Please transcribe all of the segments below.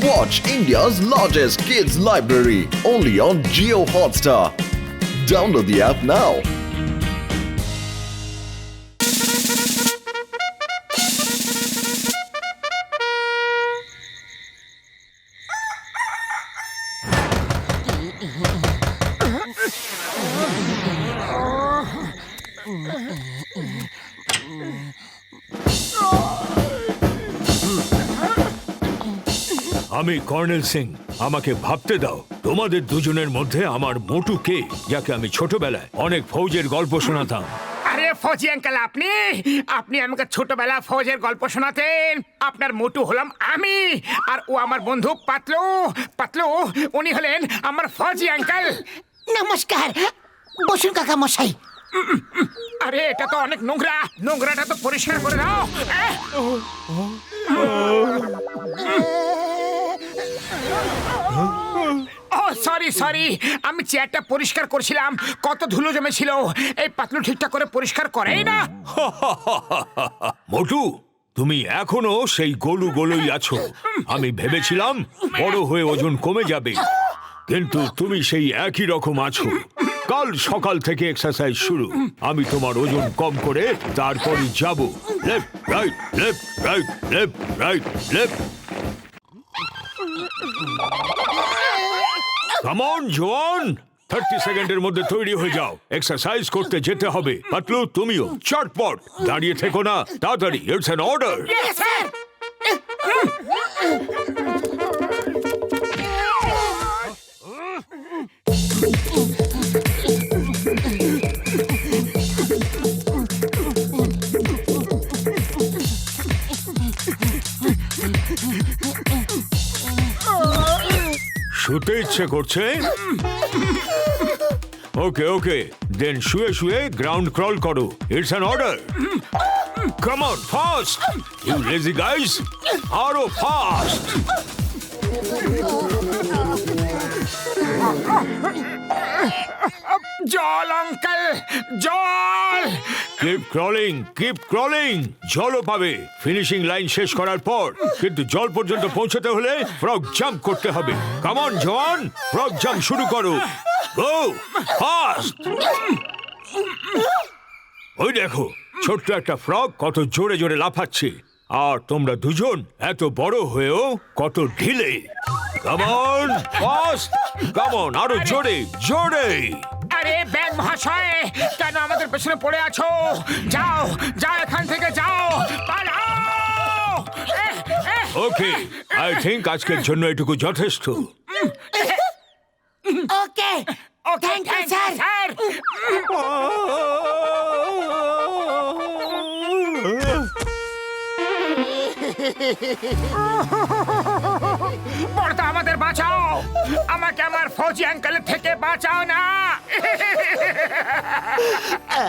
Watch India's largest kids library only on Jio Hotstar. Download the app now. আমি colonel Singh, আমাকে ভাবতে দাও তোমাদের দুজনের মধ্যে আমার মোটু কে, যাকে আমি ছোটবেলায় অনেক ফৌজের গল্প শোনাতাম। আরে ফৌজি আঙ্কেল, আপনি আমাকে ছোটবেলা ফৌজের গল্প শোনাতেন। আপনার মোটু হলাম আমি, আর ও আমার বন্ধু পাতলু। পাতলু উনি হলেন আমার ফৌজি আঙ্কেল। নমস্কার, বসুন কাকা মশাই। আরে এটা তো অনেক নোংরা, নোংরাটা তো পরিষ্কার করে দাও। ও সরি, আমি চেয়ারটা পরিষ্কার করছিলাম, কত ধুলো জমেছিল। এই পাতলু ঠিকঠাক করে পরিষ্কার করেই না। মোটু, তুমি এখনো সেই গোলু গোলুই আছো। আমি ভেবেছিলাম বড় হয়ে ওজন কমে যাবে, কিন্তু তুমি সেই একই রকম আছো। কাল সকাল থেকে এক্সারসাইজ শুরু। আমি তোমার ওজন কম করে তারপরই যাব। Left right, left right, left right, left. Come on jawan, 30 সেকেন্ডের মধ্যে তৈরি হয়ে যাও। এক্সারসাইজ করতে যেতে হবে। পাতলু তুমিও চটপট, দাঁড়িয়ে থেকো না, তাড়াতাড়ি। It's an order. শুতে ইচ্ছে করছে? ওকে ওকে, দেন শুয়ে শুয়ে গ্রাউন্ড ক্রল করো। It's an order. Come on, fast you lazy guys, আরো ফাস্ট। জল আঙ্কেল, জল। Keep crawling, keep crawling. জলও পাবে ফিনিশিং লাইন শেষ করার পর, কিন্তু জল পর্যন্ত পৌঁছতে হলে ফ্রগ জাম্প করতে হবে। Come on jawan, frog jump শুরু করো। Go fast. ওই দেখো, ছোট্ট একটা ফ্রগ কত জোরে জোরে লাফাচ্ছে, আর তোমরা দুজন এত বড় হয়েও কত ঢিলে। Come on fast, come on, আরো জোরে জোরে। আরে ব্যাগ মহাশয়, কেন আমাদের পেছনে পড়ে আছো? যাও যাও, এখান থেকে যাও, পালাও। ওকে, আই থিংক আজকের জন্য এটুকু যথেষ্ট। ওকে, থ্যাংক ইউ স্যার। স্যার, বড়দা আমাদের বাঁচাও, আমাকে আমার ফৌজি আঙ্কেলের থেকে বাঁচাও না।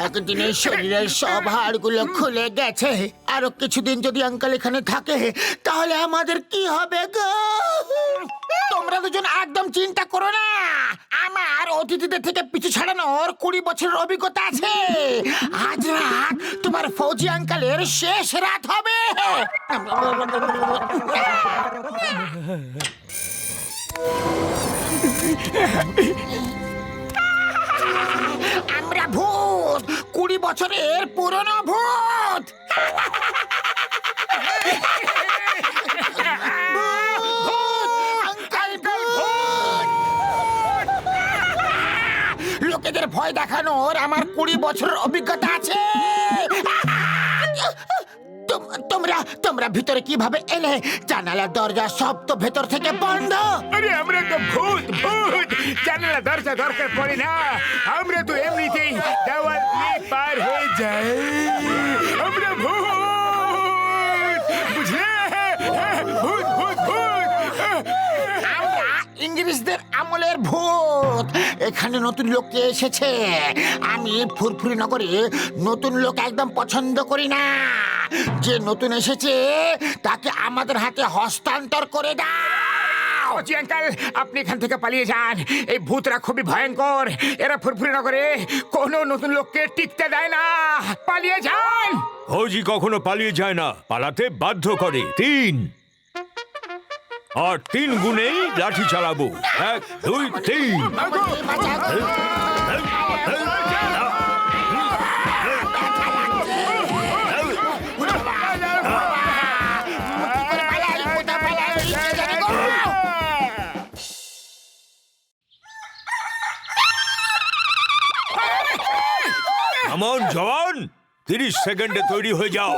একদিনে শরীরের সব হাড়গুলো খুলে গেছে। আরো কিছুদিন যদি আঙ্কেল এখানে থাকে তাহলে আমাদের কি হবে গো? তোমরা দুজন একদম চিন্তা করো না, আমার অতিথিদের থেকে পিছু ছাড়ানোর 20 বছরের অভিজ্ঞতা আছে। আজ রাত তোমার ফৌজি আঙ্কেলের শেষ রাত হবে। আমরা ভূত, 20 বছরের পুরনো ভূত। লোকেদের ভয় দেখানোর আমার 20 বছরের অভিজ্ঞতা আছে। তোমরা ভিতরে কিভাবে এলে? জানালার দরজা সব তো ভেতর থেকে বন্ধ। আরে আমরা তো ভূত, জানালা দরজা দরকার পড়ে না, আমরা তো এমনিতেই দেওয়াল দিয়ে পার হয়ে যাই। আমরা ভূত, বুঝলে? ভূত ভূত ভূত। আমরা ইংরেজদের আমলের ভূত। এখানে নতুন লোক কে এসেছে? আমি ফুরফুরি নগরে নতুন লোক একদম পছন্দ করি না। যে নতুন এসেছে তাকে আমাদের হাতে হস্তান্তর করে দাও। ফৌজি আঙ্কেল, আপনি এখান থেকে পালিয়ে যান। এই ভূতরা খুবই ভয়ঙ্কর, এরা ফুরফুরি নগরে কোনো নতুন লোককে টিকতে দেয় না। পালিয়ে যান। ফৌজি কখনো পালিয়ে যায় না, পালাতে বাধ্য করে। 3 আর 3 গুণেই লাঠি চালাবো। 1 2 3। আমন জওয়ান, 30 সেকেন্ডে তৈরি হয়ে যাও।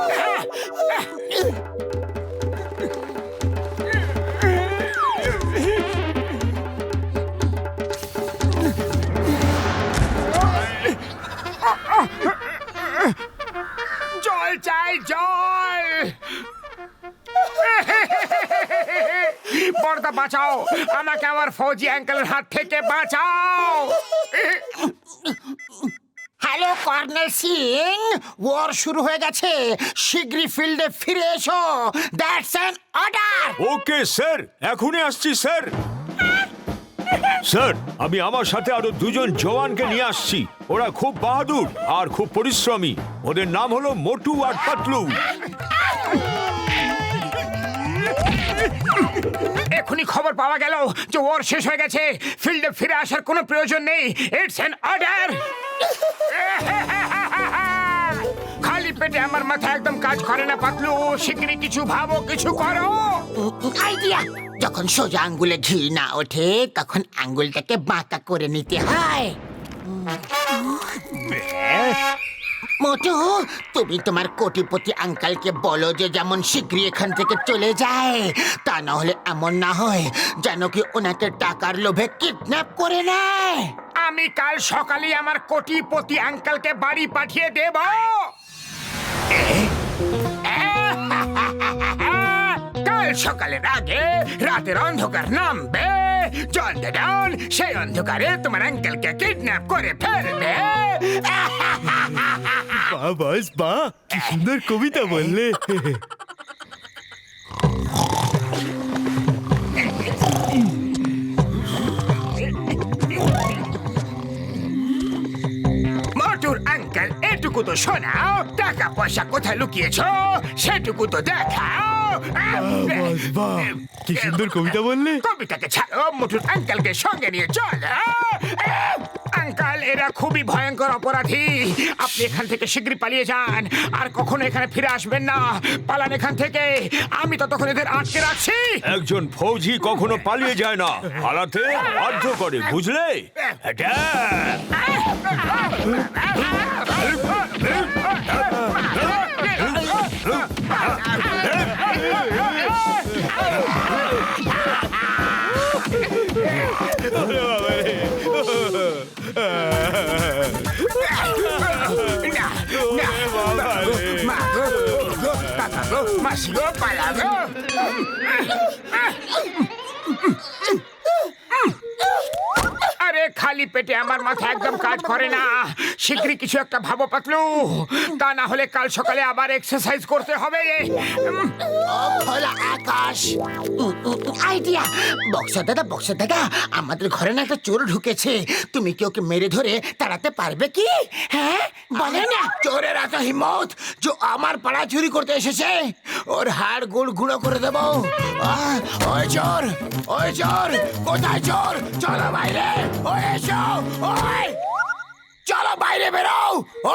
জল চাই, জল। বড়দা বাঁচাও আমাকে, আমার ফৌজি আঙ্কেলের হাত থেকে বাঁচাও। হ্যালো কর্নেল সিং, ওয়ার শুরু হয়ে গেছে, শিগগিরই ফিল্ডে ফিরে এসো। That's an order. Okay sir, এখনই আসছি স্যার। স্যার, আমি আমার সাথে আরো 2 জন জওয়ানকে নিয়ে আসছি। ওরা খুব বাহাদুর আর খুব পরিশ্রমী। ওদের নাম হলো মোটু আর পাতলু। এখনই খবর পাওয়া গেল যে ওর শেষ হয়ে গেছে, ফিল্ডে ফিরে আসার কোনো প্রয়োজন নেই। It's an order. খালি পেটে আমার মাথা একদম কাজ করে না পাতলু, শিগগিরই কিছু ভাবো, কিছু করো। আইডিয়া, যখন সোজা আঙ্গুলে ঘি না ওঠে তখন আঙ্গুলটাকে বাঁকা করে নিতে হয়। মোটু, তুমি তোমার কোটিপতি আঙ্কালকে বলো যে যেমন শিগগিরই এখান থেকে চলে যায়, তা না হলে এমন না হয় যেন কি ওনাকে টাকার লোভে কিডন্যাপ করে নেয়। আমি কাল সকালে আমার কোটিপতি আঙ্কেলকে বাড়ি পাঠিয়ে দেব। কাল সকালের আগে রাতের অন্ধকার নামবে, জল ডাউন, সেই অন্ধকারে তোমার আঙ্কেলকে কিডন্যাপ করে ফেলবে। বাহ বস বাহ, কি সুন্দর কবিতা বললে। মোটুর আঙ্কেল, এটুকু তো শোনাও। টাকা পয়সা কোথায় লুকিয়েছো সেটুকু তো দেখাও। বস বাহ, কি সুন্দর কবিতা বললে। কবিতাকে ছাড়ো, মোটুর আঙ্কেলকে সঙ্গে নিয়ে চলো। আঙ্কেল, এরা খুবই ভয়ঙ্কর অপরাধী। আপনি এখান থেকে শীঘ্রই পালিয়ে যান, আর কখনো এখানে ফিরে আসবেন না। পালান এখান থেকে, আমি ততক্ষণ এদের আটকে রাখছি। একজন ফৌজি কখনো পালিয়ে যায় না, পালাতে বাধ্য করে, বুঝলে? মাসিগো, পালাগো। আরে খালি পেটে আমার মাথা একদম কাজ করে না। শীঘ্রই কিছু একটা ভাবো পাতলু, তা না হলে কাল সকালে আবার এক্সারসাইজ করতে হবে। খোলা আকাশ। আইডিয়া, বক্সার দাদা, বক্সার দাদা, আমাদের ঘরে না একটা চোর ঢুকেছে। তুমি কি ওকে মেরে ধরে তাড়াতে পারবে কি? হ্যাঁ বলে না, চোরের এত হিম্মত যে আমার পাড়া চুরি করতে এসেছে, ওর হাড় গুড় গুঁড়ো করে দেবো। ওই চোর, ওই চোর, কোথায় চোর? চলো বাইরে, ওই এসো, ওই চলো বাইরে বেরো।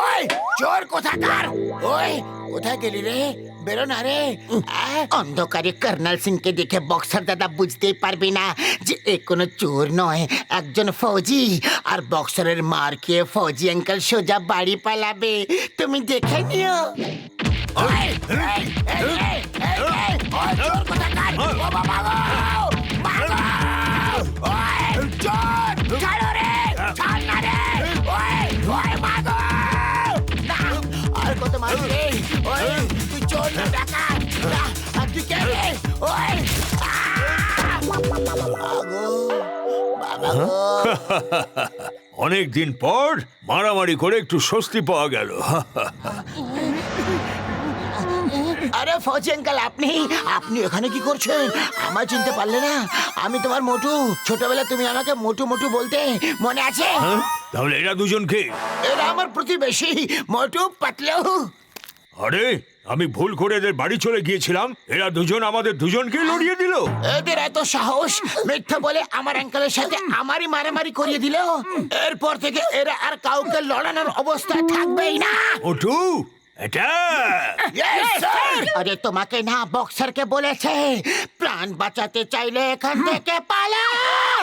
ওই চোর কোথাকার? ওই কোথায় গেলি রে? বেরো না রে। অন্ধকারে কর্নেল সিংকে দেখে বক্সার দাদা বুঝতেই পারবে না যে এ কোনো চোর নয়, একজন ফৌজি। আর বক্সারের মার খেয়ে ফৌজি আঙ্কেল সোজা বাড়ি পালাবে, তুমি দেখে নিও। ওই, এই, এই, এই, এই, এই, ওই চোর কোথাকার? ও বাবা গো, মাগো! ওই চোর, ছাড়ো রে, ছাড় না রে। ওই, ওই মাগো! না, আর কত মারবে? ওই তুই চোর না ডাকাত? না, আর তুই কে রে? ওই বাবা গো। অনেক দিন পর মারামারি করে একটু স্বস্তি পাওয়া গেল। আরে ফৌজি আঙ্কেল, আপনি আপনি এখানে কি করছেন? আমায় চিনতে পারলে না? আমি তোমার মোটু। ছোটবেলা তুমি আমাকে মোটু মোটু বলতে, মনে আছে? তাহলে এরা দুজনকে? এরা আমার প্রতিবেশী, মোটু পাতলু। আরে আমি ভুল করে এদের বাড়ি চলে গিয়েছিলাম, এরা দুজন আমাদের দুজনকে লড়িয়ে দিল। এদের এত সাহস, মিথ্যা বলে আমার আঙ্কেলের সাথে আমারই মারামারি করিয়ে দিল। এরপর থেকে এরা আর কাউকে লড়ানোর অবস্থায় থাকবেই না। ওটু, এটা আরে তোমাকে না, বক্সারকে বলেছে প্রাণ বাঁচাতে চাইলে এখান থেকে পালাও।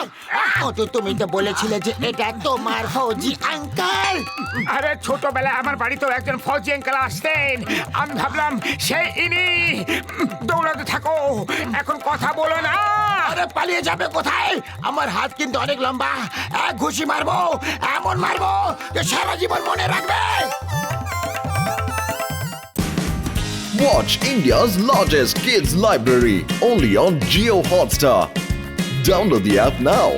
ওটু, তুমি তো বলেছিলে যে এটা তোমার ফৌজি আঙ্কেল। আরে ছোটবেলায় আমার বাড়িতেও একজন ফৌজি আঙ্কেল আসতেন, আমি ভাবলাম সেই ইনি। দৌড়াতে থাকো, এখন কথা বলো না। আরে পালিয়ে যাবে কোথায়? আমার হাত কিন্তু অনেক লম্বা, এক ঘুষি মারবো, এমন মারবো যে সারা জীবন মনে রাখবে। Watch India's largest kids library only on Geo Hotstar. Download the app now.